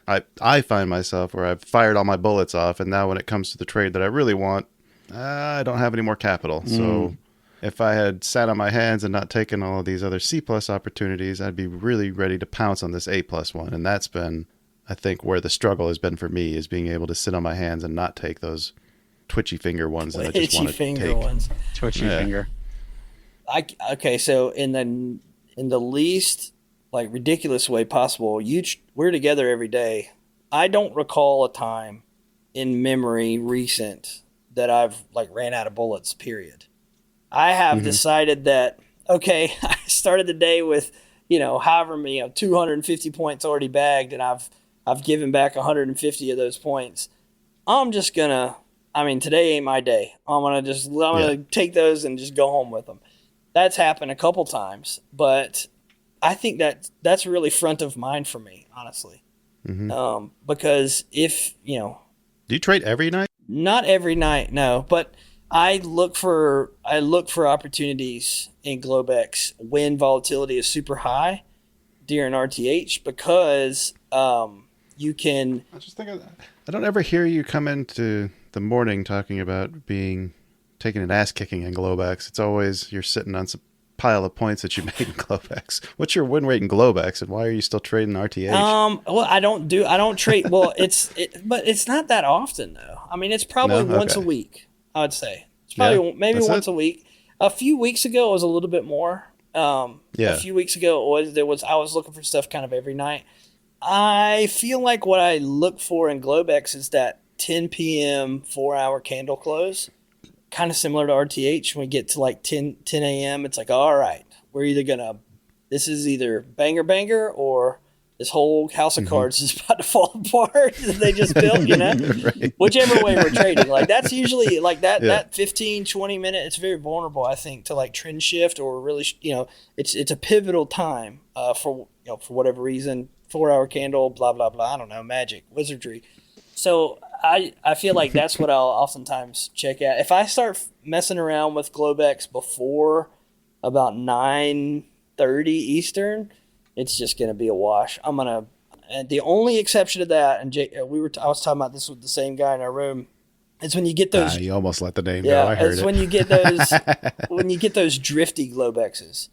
I find myself where I've fired all my bullets off, and now when it comes to the trade that I really want, I don't have any more capital. So if I had sat on my hands and not taken all of these other C+ opportunities, I'd be really ready to pounce on this A+ one. And that's been, I think, where the struggle has been for me, is being able to sit on my hands and not take those twitchy finger ones that I just want to take. Twitchy finger. Okay, so in the least ridiculous way possible, we're together every day. I don't recall a time in memory recent that I've ran out of bullets, period. I have decided that, okay, I started the day with, however many, 250 points already bagged, and I've given back 150 of those points. I'm just gonna, today ain't my day. I'm gonna take those and just go home with them. That's happened a couple times, but I think that's really front of mind for me, honestly. Because if, Do you trade every night? Not every night, no. But I look for opportunities in Globex when volatility is super high during RTH because you can. I just think I don't ever hear you come into the morning talking about taking an ass kicking in Globex. It's always you're sitting on some pile of points that you made in Globex. What's your win rate in Globex, and why are you still trading RTH? Well, I don't trade. Well, but it's not that often though. I mean, it's probably once a week. I would say it's probably maybe once a week. A few weeks ago, it was a little bit more. A few weeks ago, I was looking for stuff kind of every night. I feel like what I look for in Globex is that 10 p.m. 4-hour candle close, kind of similar to RTH. When we get to like 10 a.m., it's like, all right, this is either banger or this whole house of cards is about to fall apart that they just built, Right. Whichever way we're trading. Like that's usually like that 15, 20 minute, it's very vulnerable, I think, to like trend shift or really, it's a pivotal time for whatever reason, 4-hour candle, blah, blah, blah. I don't know, magic, wizardry. So I feel like that's what I'll oftentimes check out. If I start messing around with Globex before about 9:30 Eastern, it's just going to be a wash. And the only exception to that, and I was talking about this with the same guy in our room, is when you get those. You almost let the name go. I heard it. When you get those drifty Globexes,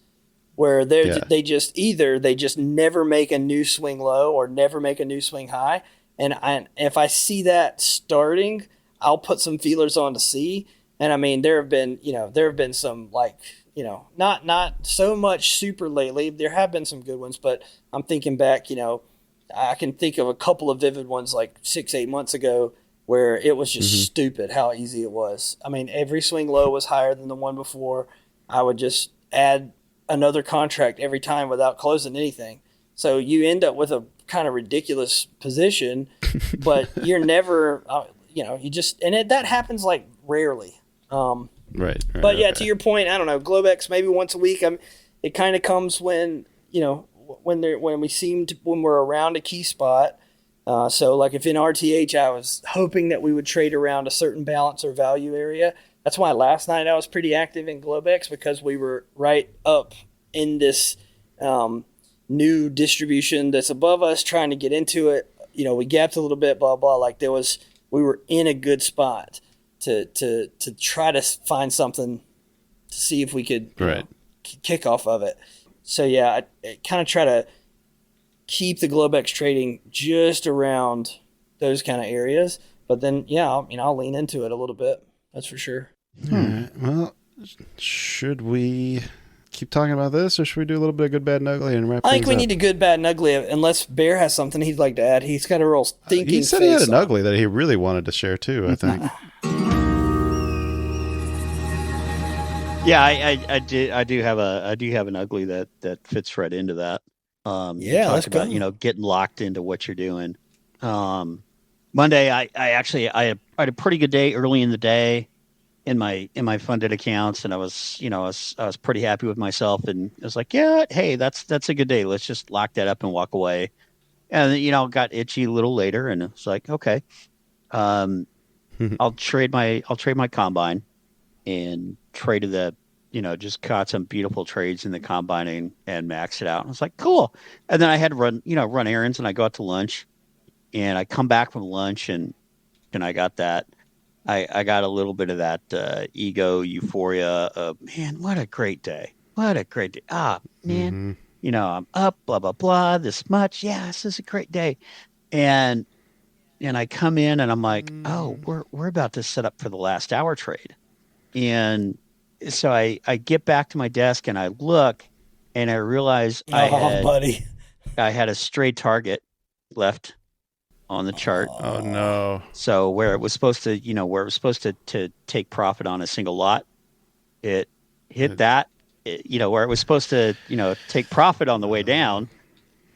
where they just never make a new swing low or never make a new swing high. And if I see that starting, I'll put some feelers on to see. And I mean, there have been some like, not so much super lately. There have been some good ones, but I'm thinking back, I can think of a couple of vivid ones like 6-8 months ago where it was just stupid how easy it was. I mean, every swing low was higher than the one before. I would just add another contract every time without closing anything. So you end up with a kind of ridiculous position, but you're never, that happens like rarely. Right. But yeah, to your point, I don't know, Globex maybe once a week. It kind of comes when when we're around a key spot. So like if in RTH, I was hoping that we would trade around a certain balance or value area. That's why last night I was pretty active in Globex because we were right up in this new distribution that's above us, trying to get into it. We gapped a little bit, blah blah. Like we were in a good spot to try to find something to see if we could kick off of it. So yeah, I kind of try to keep the Globex trading just around those kind of areas. But then I'll lean into it a little bit. That's for sure. All right. Well, should we keep talking about this, or should we do a little bit of good, bad, and ugly and wrap? I think we up? need a good, bad, and ugly. Unless Bear has something he'd like to add. He's got a real thinking. He said he had an ugly that he really wanted to share too. I think. Yeah, I do have an ugly that fits right into that. Let's about go. Getting locked into what you're doing. Monday, I had a pretty good day early in the day in my funded accounts, and I was pretty happy with myself, and I was like, yeah, hey, that's a good day. Let's just lock that up and walk away. And got itchy a little later, and it's like, okay, I'll trade my combine, and traded just caught some beautiful trades in the combining and maxed it out. And I was like, cool. And then I had to run errands, and I go out to lunch, and I come back from lunch, and I got that. I got a little bit of that ego euphoria of, man, what a great day. What a great day. Ah, man, I'm up, blah, blah, blah, this much. Yeah, this is a great day. And I come in and I'm like, oh, we're about to set up for the last hour trade. And so I get back to my desk and I look and I realize I had a stray target left on the chart. Oh no. So where it was supposed to take profit on a single lot, it hit that, where it was supposed to, take profit on the way down,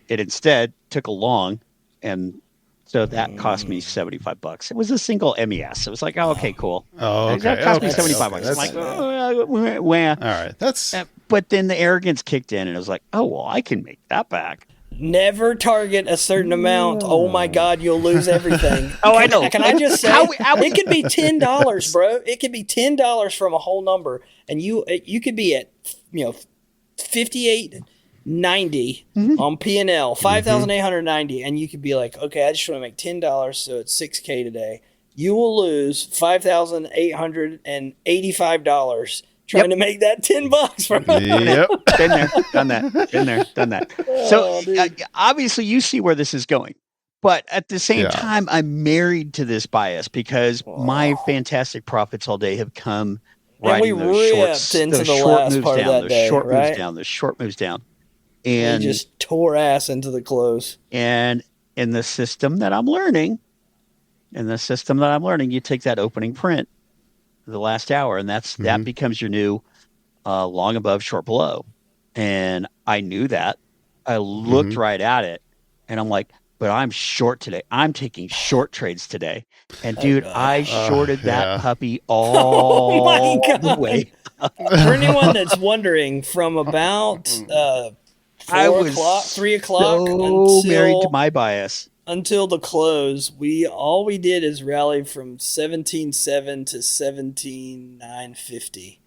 it instead took a long, and so that cost me $75. It was a single MES. It was like, oh, okay, cool. Oh, okay. That cost me Okay. $75. Okay. I'm like, All right. That's but then the arrogance kicked in, and it was like, oh, well, I can make that back. Never target a certain amount. Oh my God, you'll lose everything. I know. Can I just say How- it could be $10, bro? It could be $10 from a whole number, and you could be at 58.90 on P&L, 5,890, and you could be like, okay, I just want to make $10, so it's $6K today. You will lose $5,885 trying to make that $10, bro. Yep. Been there, done that. Been there, done that. So obviously, you see where this is going, but at the same time, I'm married to this bias because my fantastic profits all day have come riding those shorts, into those the short last moves part of down, that those day, short right? moves down, those short moves down, We and just tore ass into the close. and in the system that I'm learning, you take that opening print, the last hour, and that becomes your new long above, short below. And I knew that. I looked right at it, and I'm like, but I'm short today. I'm taking short trades today. And dude, I shorted that puppy all the way. For anyone that's wondering, from about 3 o'clock so married to my bias. Until the close, all we did is rally from 17.7 to 17.950.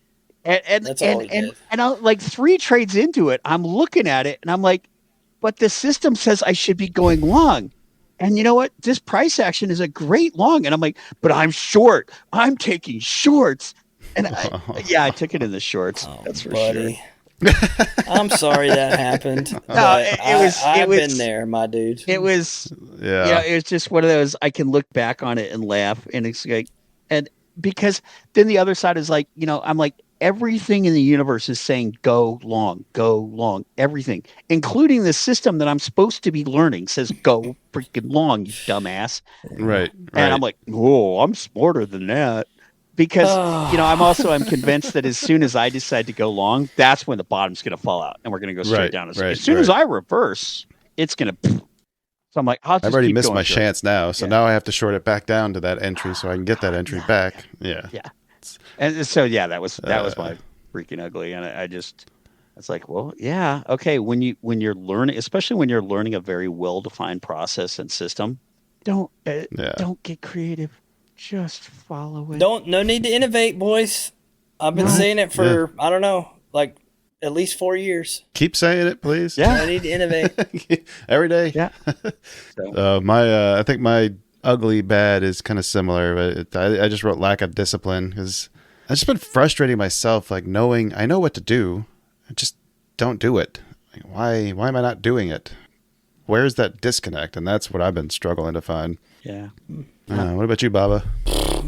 That's all we did. And I, like 3 trades into it, I'm looking at it and I'm like, but the system says I should be going long. And you know what? This price action is a great long. And I'm like, but I'm short. I'm taking shorts. And I took it in the shorts. That's for sure. I'm sorry that happened. No, I've been there, my dude. It was, it was just one of those, I can look back on it and laugh. And it's like, and because then the other side is like, I'm like, everything in the universe is saying go long, everything, including the system that I'm supposed to be learning says go freaking long, you dumbass. Right. And I'm like, whoa, I'm smarter than that. Because, I'm convinced that as soon as I decide to go long, that's when the bottom's going to fall out and we're going to go straight down. As soon as I reverse, it's going to. So I'm like, I've already missed my chance now. So now I have to short it back down to that entry so I can get that entry back. Yeah. Yeah. And so, that was my freaking ugly. And it's like, well, yeah. Okay. When you're learning, especially when you're learning a very well-defined process and system, don't get creative. Just follow it. No need to innovate, boys. I've been saying it for, I don't know, like at least 4 years. Keep saying it, please. Yeah. I need to innovate. Every day. Yeah. I think my ugly bad is kind of similar, but I just wrote lack of discipline because I've just been frustrating myself, like I know what to do. I just don't do it. Like, why am I not doing it? Where's that disconnect? And that's what I've been struggling to find. Yeah. What about you, Baba?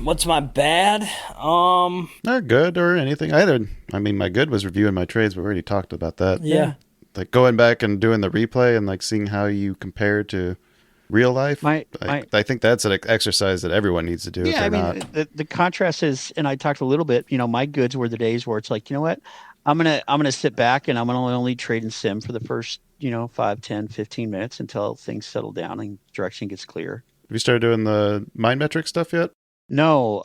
What's my bad? Not good or anything either. I mean, my good was reviewing my trades, but we already talked about that. Yeah. Like going back and doing the replay and like seeing how you compare to real life. I think that's an exercise that everyone needs to do. Yeah, I mean, the contrast is, and I talked a little bit, my goods were the days where it's like, you know what, I'm gonna sit back and I'm gonna only trade and sim for the first, 5, 10, 15 minutes until things settle down and direction gets clear. Have you started doing the mind metric stuff yet? No,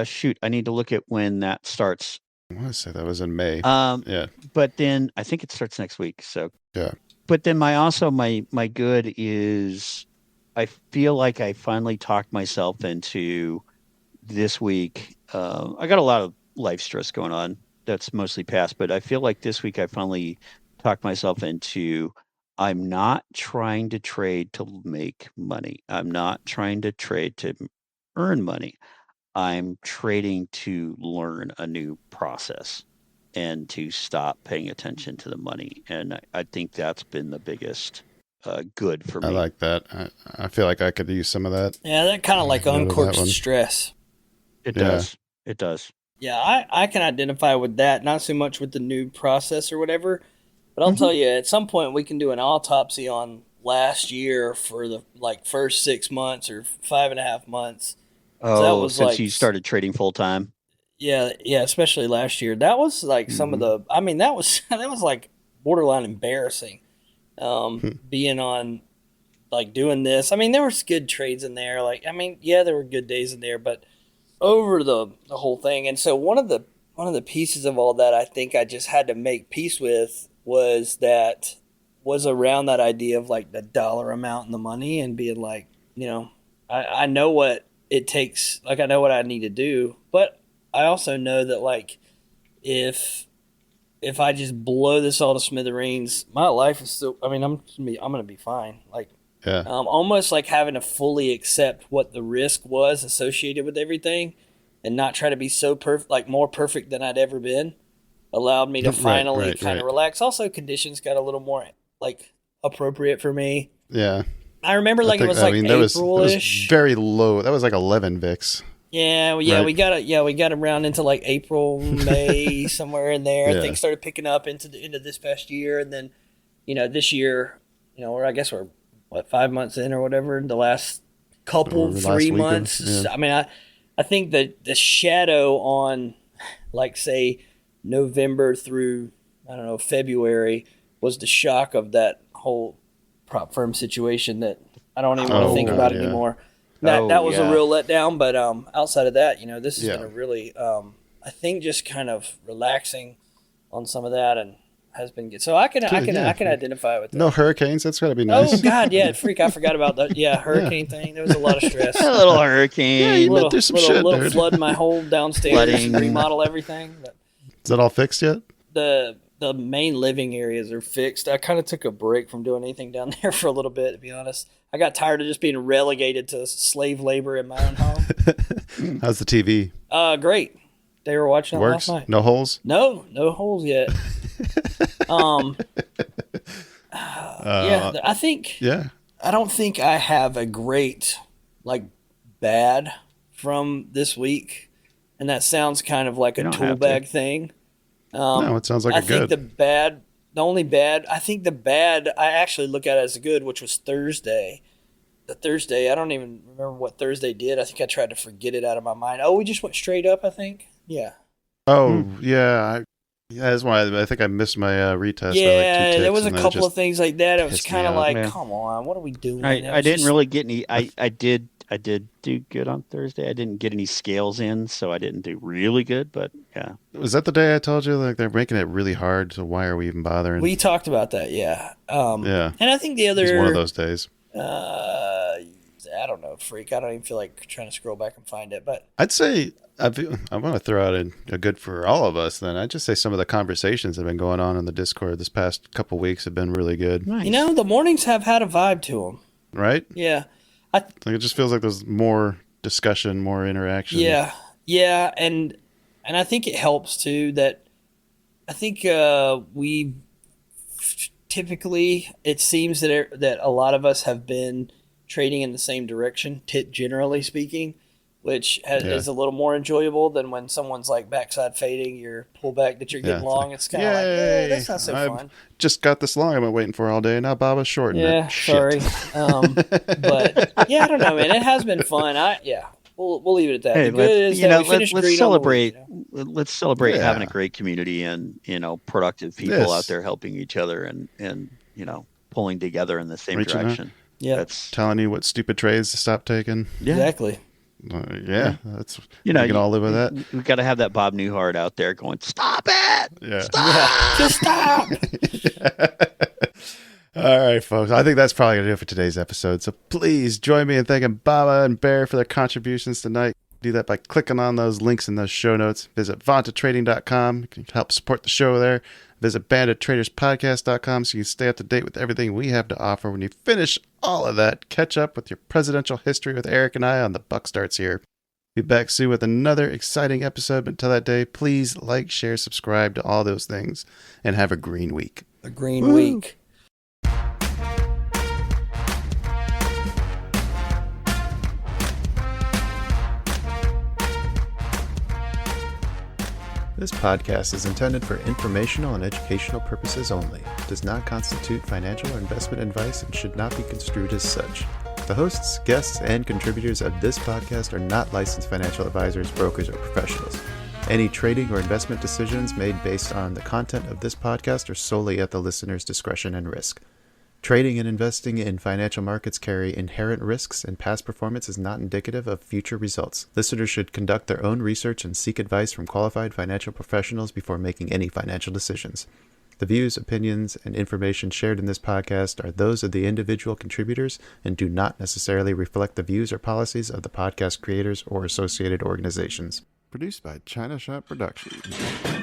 shoot, I need to look at when that starts. I want to say that was in May. Yeah. But then I think it starts next week. So yeah. But then my good is I feel like I finally talked myself into this week. I got a lot of life stress going on. That's mostly past, but I feel like this week I finally talked myself into I'm not trying to trade to make money. I'm not trying to trade to earn money. I'm trading to learn a new process and to stop paying attention to the money. And I think that's been the biggest good for me. I like that. I feel like I could use some of that. Yeah, that kind of like uncorks stress. It does. It does. Yeah, I can identify with that. Not so much with the new process or whatever. But I'll tell you, at some point we can do an autopsy on last year for the first 6 months or 5.5 months. Oh, that was since you started trading full time. Yeah, especially last year. That was like some of the. I mean, that was like borderline embarrassing. Being on, doing this. I mean, there was good trades in there. There were good days in there, but over the whole thing. And so one of the pieces of all that I think I just had to make peace with was that was around that idea of like the dollar amount and the money and being like, I know what it takes. Like, I know what I need to do, but I also know that like if I just blow this all to smithereens, my life is still, I'm going to be fine. Like, Yeah. almost like having to fully accept what the risk was associated with everything and not try to be so perfect, like more perfect than I'd ever been, allowed me to finally kind of relax. Also, conditions got a little more like appropriate for me. Yeah. I remember like it was like April-ish. That was very low. That was like 11 VIX. Yeah, right? we got around into like April, May, somewhere in there. Yeah. Things started picking up into the end of this past year, and then, this year, I guess we're 5 months in or whatever. The last couple 3 months. Yeah. I mean, I think that the shadow on, like, say, November through February was the shock of that whole prop firm situation that I don't even want to think about anymore. That was a real letdown, but outside of that, this has been a really, I think, just kind of relaxing on some of that, and has been good. So I can identify with that. No hurricanes. That's got to be nice. Oh God, yeah, freak! I forgot about that. Yeah, hurricane thing. There was a lot of stress. A little hurricane. Little flood my whole downstairs. Flooding. Remodel everything. But Is that all fixed yet? The main living areas are fixed. I kind of took a break from doing anything down there for a little bit, to be honest. I got tired of just being relegated to slave labor in my own home. How's the TV? Great. They were watching it Works? last night. No holes? No holes yet. I think. Yeah. I don't think I have a great bad from this week, and that sounds kind of like a tool bag thing. No, it sounds like a good. I think the bad I actually look at it as a good, which was Thursday. The Thursday, I don't even remember what Thursday did. I think I tried to forget it out of my mind. Oh, we just went straight up, I think. Yeah. Oh, yeah. That's why I think I missed my retest. Yeah, there was a couple of things like that. It was kind of like, come on, what are we doing? I didn't really get any. I did do good on Thursday. I didn't get any scales in, so I didn't do really good. But yeah, was that the day I told you they're making it really hard? So why are we even bothering? We talked about that, yeah. Yeah, and I think the other it was one of those days. I don't know, freak. I don't even feel like trying to scroll back and find it, but I'd say I want to throw out a good for all of us. Then I'd just say some of the conversations that have been going on in the Discord this past couple weeks have been really good. Nice. The mornings have had a vibe to them, right? Yeah. Like it just feels like there's more discussion, more interaction. Yeah, and I think it helps too that I think we typically, it seems that a lot of us have been trading in the same direction, generally speaking, which is a little more enjoyable than when someone's like backside fading your pullback that you're getting long. It's kind of like, that's not so fun. Just got this long I've been waiting for all day. Now Baba's shorting it. Yeah, sorry. But yeah, I don't know, man. It has been fun. We'll leave it at that. Hey, let's celebrate. Let's celebrate Yeah. having a great community and productive people out there helping each other and pulling together in the same Reaching out. direction. Yeah, That's Telling you what stupid trades to stop taking. exactly. That's you can all live with that. We've got to have that Bob Newhart out there going, "Stop it! Yeah. Stop! Just stop." All right, folks. I think that's probably going to do it for today's episode. So please join me in thanking Baba and Bear for their contributions tonight. Do that by clicking on those links in those show notes. Visit VantaTrading.com. You can help support the show there. Visit BanditTradersPodcast.com so you can stay up to date with everything we have to offer. When you finish all of that, catch up with your presidential history with Eric and I on The Buck Starts Here. Be back soon with another exciting episode. But until that day, please like, share, subscribe to all those things, and have a green week. A green week. This podcast is intended for informational and educational purposes only. It does not constitute financial or investment advice and should not be construed as such. The hosts, guests, and contributors of this podcast are not licensed financial advisors, brokers, or professionals. Any trading or investment decisions made based on the content of this podcast are solely at the listener's discretion and risk. Trading and investing in financial markets carry inherent risks, and past performance is not indicative of future results. Listeners should conduct their own research and seek advice from qualified financial professionals before making any financial decisions. The views, opinions, and information shared in this podcast are those of the individual contributors and do not necessarily reflect the views or policies of the podcast creators or associated organizations. Produced by China Shop Productions.